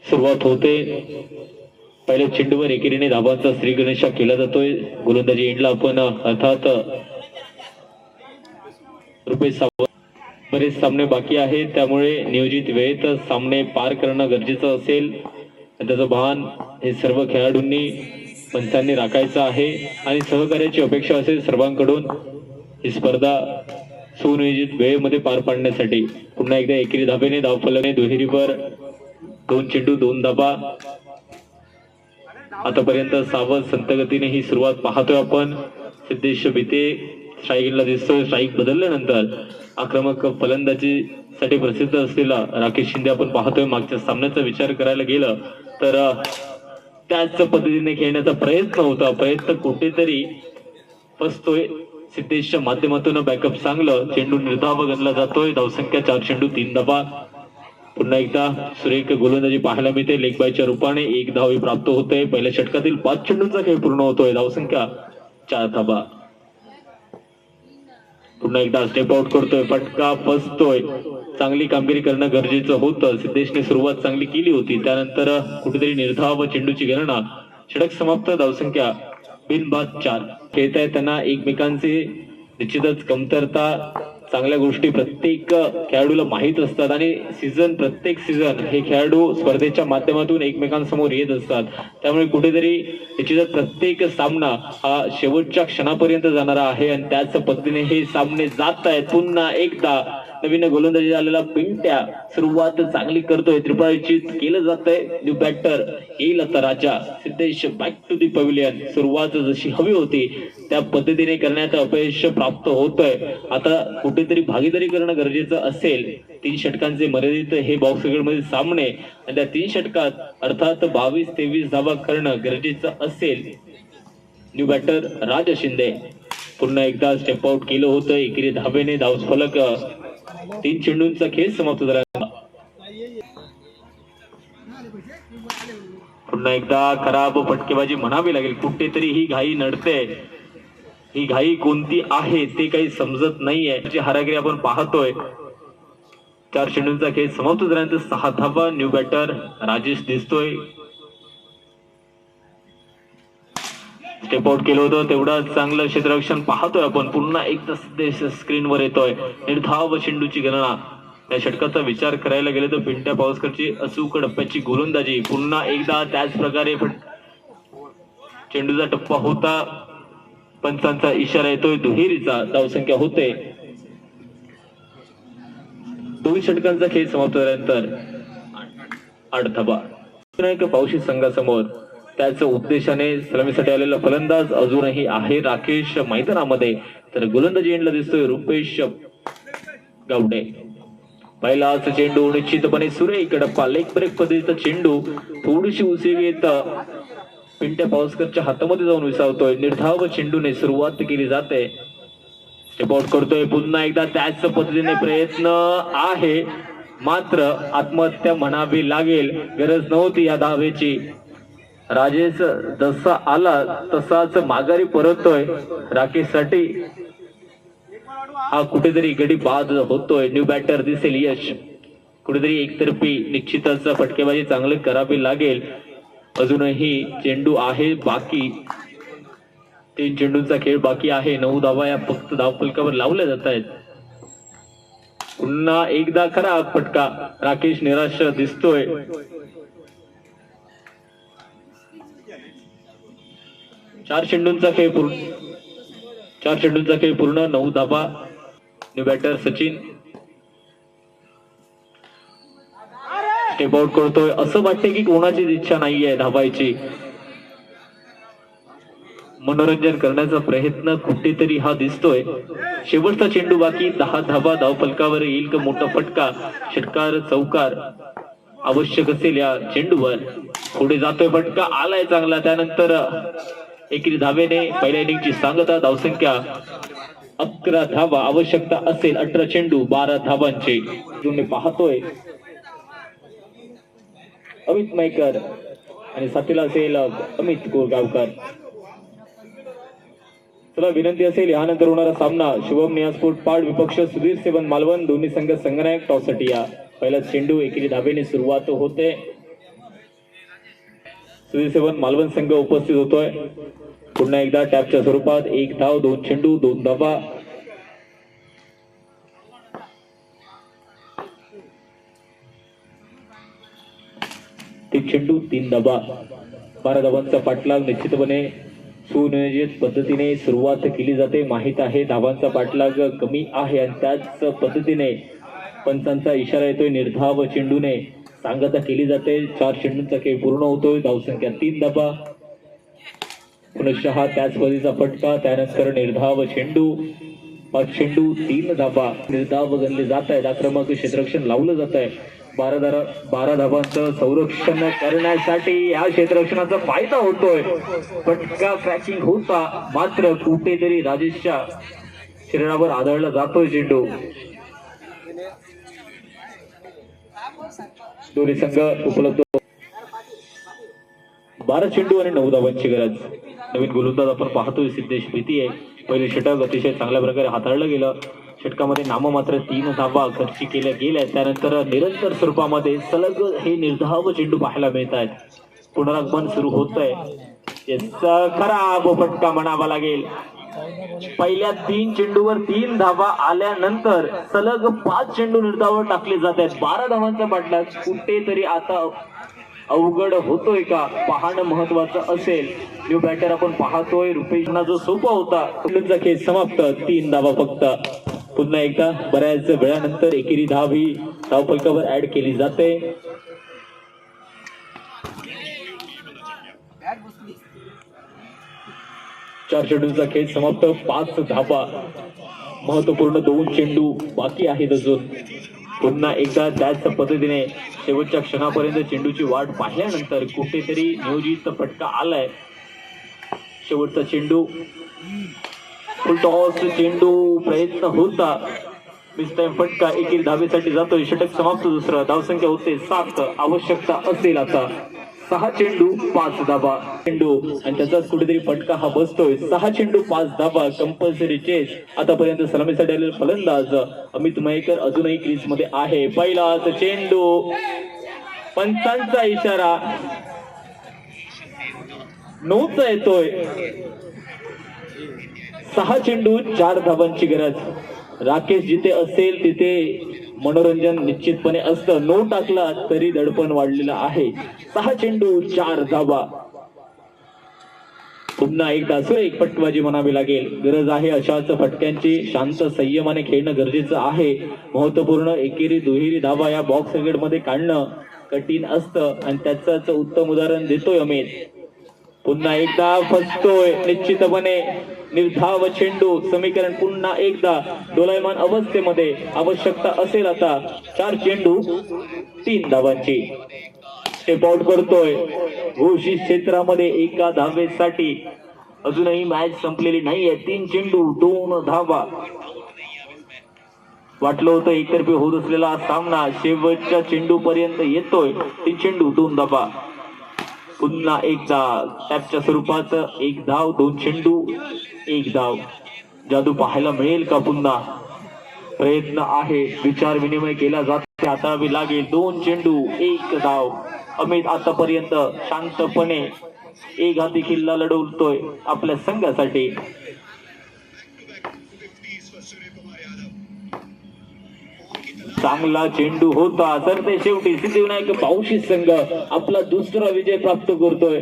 सुरुवात होते. पहिल्या चेंडूवर एकेरीने धाबांचा श्री गणेशा केला जातोय. गोलंदाजी एंडला आपण अर्थात रुपेश सावंत बरेच सामने बाकी आहेत, त्यामुळे नियोजित वेळेत सामने पार करणं गरजेचं असेल. त्याचं भान हे सर्व खेळाडूंनी पंचांनी राखायचं आहे आणि सहकार्याची अपेक्षा असेल सर्वांकडून ही स्पर्धा सुनियोजित वेळेमध्ये पार पाडण्यासाठी. पुन्हा एकदा एकेरी धाबेने धावफलकाने दुहेरीवर 2 चेंडू 2 धाबा. आतापर्यंत सावध संतगतीने ही सुरुवात पाहतोय आपण. सिद्धेश भीते स्ट्राईकला दिसतोय. स्ट्राईक बदलल्यानंतर आक्रमक फलंदाजीसाठी प्रसिद्ध असलेला राकेश शिंदे आपण पाहतोय. मागच्या सामन्याचा विचार करायला गेलं तर त्याच पद्धतीने खेळण्याचा प्रयत्न होता. प्रयत्न कुठेतरी फसतोय. सिद्धेशच्या माध्यमातून बॅकअप चांगलं. चेंडू निर्धाव गणला जातोय. धावसंख्या 4 चेंडू 3 धाबा. पुन्हा एकदा सुरेख गोलंदाजी पाहायला मिळते. लेग बायच्या रूपाने 1 धाव प्राप्त होते. पहिल्या षटकातील 5 चेंडूंचा खेळ पूर्ण होतोय. धावसंख्या 4 धाबा. पुन्हा एकदा स्टेप आउट करतोय. फटका फसतोय. चांगली कामगिरी करणं गरजेचं होतं. सिद्धेशने सुरुवात चांगली केली होती. त्यानंतर कुठेतरी निर्धाव चेंडूची गणना. षटक समाप्त. धावसंख्या बिनबाद 4. खेळताय त्यांना एकमेकांचे निश्चितच कमतरता चांगल्या गोष्टी प्रत्येक खेळाडूला माहीत असतात आणि प्रत्येक सीझन हे खेळाडू स्पर्धेच्या माध्यमातून एकमेकांसमोर येत असतात. त्यामुळे कुठेतरी निश्चितच प्रत्येक सामना हा शेवटच्या क्षणापर्यंत जाणारा आहे आणि त्याच पद्धतीने हे सामने जात आहेत. पुन्हा एकदा नवीन गोलंदाजी झालेला पिंट्या सुरुवात चांगली करतोय. त्रिपाळीची केलं जातंय. न्यू बॅटर येईल आता राजा. Siddhesh back to the pavilion. सुरुवात जशी हवी होती त्या पद्धतीने करण्यात अपयश प्राप्त होतंय. आता कुठेतरी भागीदारी करणं गरजेचं असेल. 3 षटकांचे मर्यादित हे बॉक्स क्रिकेटमध्ये सामने आणि त्या 3 षटकात अर्थात 22-23 धावा करणं गरजेचं असेल. न्यू बॅटर राजा शिंदे पुन्हा एकदा स्टेप आउट केलं होतं. एकेरी धाबेने धावफलक. 3 चेंडूंचा खेळ समाप्त झाला. पुन्हा एकदा खराब फटकेबाजी म्हणावी लागेल. कुठेतरी ही घाई नडते. ही घाई कोणती आहे ते काही समजत नाहीये. हारागिरी आपण पाहतोय. 4 चेंडूंचा खेळ समाप्त झाल्यानंतर 6 धावा. न्यू बॅटर राजेश दिसतोय. स्टेप आउट केलं होतं तेवढं चांगलं क्षेत्ररक्षण पाहतोय आपण. पुन्हा एकदा स्क्रीनवर येतोय. निर्धाव चेंडूची गणना. या षटकाचा विचार करायला गेले तर पिंट्या पावसकरची अचूक टप्प्याची गोलंदाजी. पुन्हा एकदा त्याच प्रकारे चेंडूचा टप्पा होता. पंचांचा इशारा येतोय दुहेरीचा. धावसंख्या होते 2 षटकांचा खेळ समाप्त झाल्यानंतर 8 धाबा. पावशी संघासमोर त्याच उद्देशाने सलामीसाठी आलेला फलंदाज अजूनही आहे राकेश मैदानामध्ये. तर गोलंदाजी एंडला दिसतोय रुपेश गावडे. पहिलाच चेंडू निश्चितपणे सुरेख डप्पा. लेग ब्रेक पद्धतीचा चेंडू थोडीशी उसळी घेत पिंट्या पावसकरच्या हातामध्ये जाऊन विसावतोय. निर्धाव चेंडूने सुरुवात केली जाते. स्टेप आउट करतोय. पुन्हा एकदा त्याच पद्धतीने प्रयत्न आहे मात्र आत्महत्या म्हणावी लागेल. गरज नव्हती या धावेची. राजेश जसा आला तसाच माघारी परततोय. राकेश साठी हा कुठेतरी गडी बाद होतोय. न्यू बॅटर दिसेल यश. कुठेतरी एकतर्फी निश्चितच फटकेबाजी चांगली करावी लागेल. अजूनही चेंडू आहे बाकी. 3 चेंडूंचा खेळ बाकी आहे. 9 धावा या फक्त धावफलकावर लावल्या जात आहेत. पुन्हा एकदा खराब फटका. राकेश निराश दिसतोय. 4 चेंडूंचा खेळ पूर्ण. 4 चेंडूंचा खेळ पूर्ण. 9 धावा. New batter Sachin. Step out करतोय. असं वाटतंय की कोणाचीच इच्छा नाहीये धावायची. मनोरंजन करण्याचा प्रयत्न कुठेतरी हा दिसतोय. शेवटचा चेंडू बाकी. 10 धावा. धावफलकावर येईल का मोठा फटका. षटकार चौकार आवश्यक असेल या चेंडूवर. पुढे जातोय. फटका आलाय चांगला. त्यानंतर एकेरी धावेने पहिल्या इनिंगची सांगता. धावसंख्या 11 धावा. आवश्यकता असेल 18 चेंडू 12 धावांचे. तुम्ही पाहतोय अमित मयकर आणि साथीला असेल अमित कोरगावकर. चला विनंती असेल यानंतर होणारा सामना शुभम नियासपूर पाड विपक्ष सुधीर सेवन मालवण दोन्ही संघ संघनायक टॉससाठी या. पहिला चेंडू एकेरी धाबेने सुरुवात होते. सुधीर सेवन मालवण संघ उपस्थित होतोय. पुन्हा एकदा टॅपच्या स्वरूपात 1 धाव 2 चेंडू 2 धाबा. तीन चेंडू 3 धाबा. 12 धावांचा पाठलाग निश्चितपणे सुनियोजित पद्धतीने सुरुवात केली जाते. माहित आहे धावांचा पाठलाग कमी आहे आणि त्याच पद्धतीने पंचांचा इशारा येतोय. निर्धाव चेंडूने सांगता केली जाते. 4 चेंडूंचा खेळ पूर्ण होतोय. धावसंख्या 3 धाबा. पुनश्च त्याच पद्धतीचा फटका. त्यानंतर निर्धाव चेंडू 5 चेंडू 3 धाबा. निर्धाव गणले जात आहेत. आक्रमक क्षेत्ररक्षण लावलं जात आहे. 12 धावांचं संरक्षण करण्यासाठी या क्षेत्ररक्षणाचा फायदा होतोय. फटका क्रॅचिंग होता मात्र कुठेतरी राजेशच्या शरीरावर आदळला जातोय चेंडू. दोन्ही संघ उपलब्ध. 12 चेंडू आणि 9 धावांची गरज. नवीन गोलंदाज आपण पाहतोय सिद्धेश भीती आहे. पहिले षटक अतिशय चांगल्या प्रकारे हाताळलं गेलं. षटकामध्ये नाममात्र 3 धावा खर्ची केल्या गेल्या. त्यानंतर निरंतर स्वरूपामध्ये सलग हे निर्धाव चेंडू पाहायला मिळत आहेत. पुनरागमन सुरू होत आहे. खराब फटका म्हणावा लागेल. पहिल्या 3 चेंडूवर 3 धावा आल्यानंतर सलग 5 चेंडू निर्धावावर टाकले जात आहेत. 12 धावांचा पाठलाग कुठेतरी आता अवघड होतोय का पाहणं महत्वाचं असेल. न्यू बॅटर आपण पाहतोय. रुपेशना जो सोपा होता चेंडूंचा खेळ समाप्त. 3 धावा फक्त. पुन्हा एकदा बऱ्याच वेळानंतर एकेरी धाव ही धावफलकावर ऍड केली जाते. चार चेंडूंचा खेळ समाप्त. 5 धावा. महत्वपूर्ण 2 चेंडू बाकी आहेत अजून. पुन्हा एकदा त्याच पद्धतीने शेवटच्या क्षणापर्यंत चेंडूची वाट पाहिल्यानंतर कुठेतरी नियोजित फटका आलाय. शेवटचा चेंडू फुल टॉस चेंडू प्रयत्न होता. मिस टाइम फटका एकेरी धावेसाठी जातोय. षटक समाप्त. दुसरं. धावसंख्या होते 7. आवश्यकता असेल आता 6 चेंडू 5 धाबा. चेंडू आणि त्याचाच कुठेतरी फटका हा बसतोय. 6 चेंडू 5 धाबा. Compulsory chess. आतापर्यंत सलामीसाठी आलेले फलंदाज अमित मयेकर अजूनही क्रीज मध्ये आहे. पहिलाच चेंडू. पंचांचा इशारा. नोचा येतोय. 6 चेंडू 4 धावांची गरज. राकेश जिथे असेल तिथे मनोरंजन निश्चितपणे असतं. नो टाकला तरी दडपण वाढलेलं आहे. 6 चेंडू 4 धावा. पुन्हा एकदा सुरेख फटकाबाजी म्हणावी लागेल. गरज आहे अशाच फटक्यांची. शांत संयमाने खेळणं गरजेचं आहे. महत्वपूर्ण एकेरी दुहेरी धावा या बॉक्स क्रिकेट मध्ये काढणं कठीण असतं आणि त्याच उत्तम उदाहरण देतोय अमित. पुन्हा एकदा फसतोय निश्चितपणे. निर्धाव चेंडू. समीकरण पुन्हा एकदा डोलायमान अवस्थेमध्ये. आवश्यकता असेल आता 4 चेंडू 3 धावांची. स्टेप आउट करतोय घोषित क्षेत्रामध्ये 1 धावेसाठी. अजूनही मॅच संपलेली नाहीये. 3 चेंडू 2 धावा. वाटलं होतं एकतर्फी होत असलेला सामना शेवटच्या चेंडू पर्यंत येतोय. 3 चेंडू 2 धावा. पुन्हा एकदा टॅपच्या स्वरूपात 1 धाव 2 चेंडू 1 धाव. जादू पाहायला मिळेल का पुन्हा. प्रयत्न आहे. विचार विनिमय केला जातो. हाताळावी लागेल. 2 चेंडू 1 धाव. अमित आतापर्यंत शांतपणे एक हाती किल्ला लढवतोय आपल्या संघासाठी. चांगला चेंडू होता. तर ते शेवटी सिद्धिविनायक बावशी संघ आपला दुसरा विजय प्राप्त करतोय.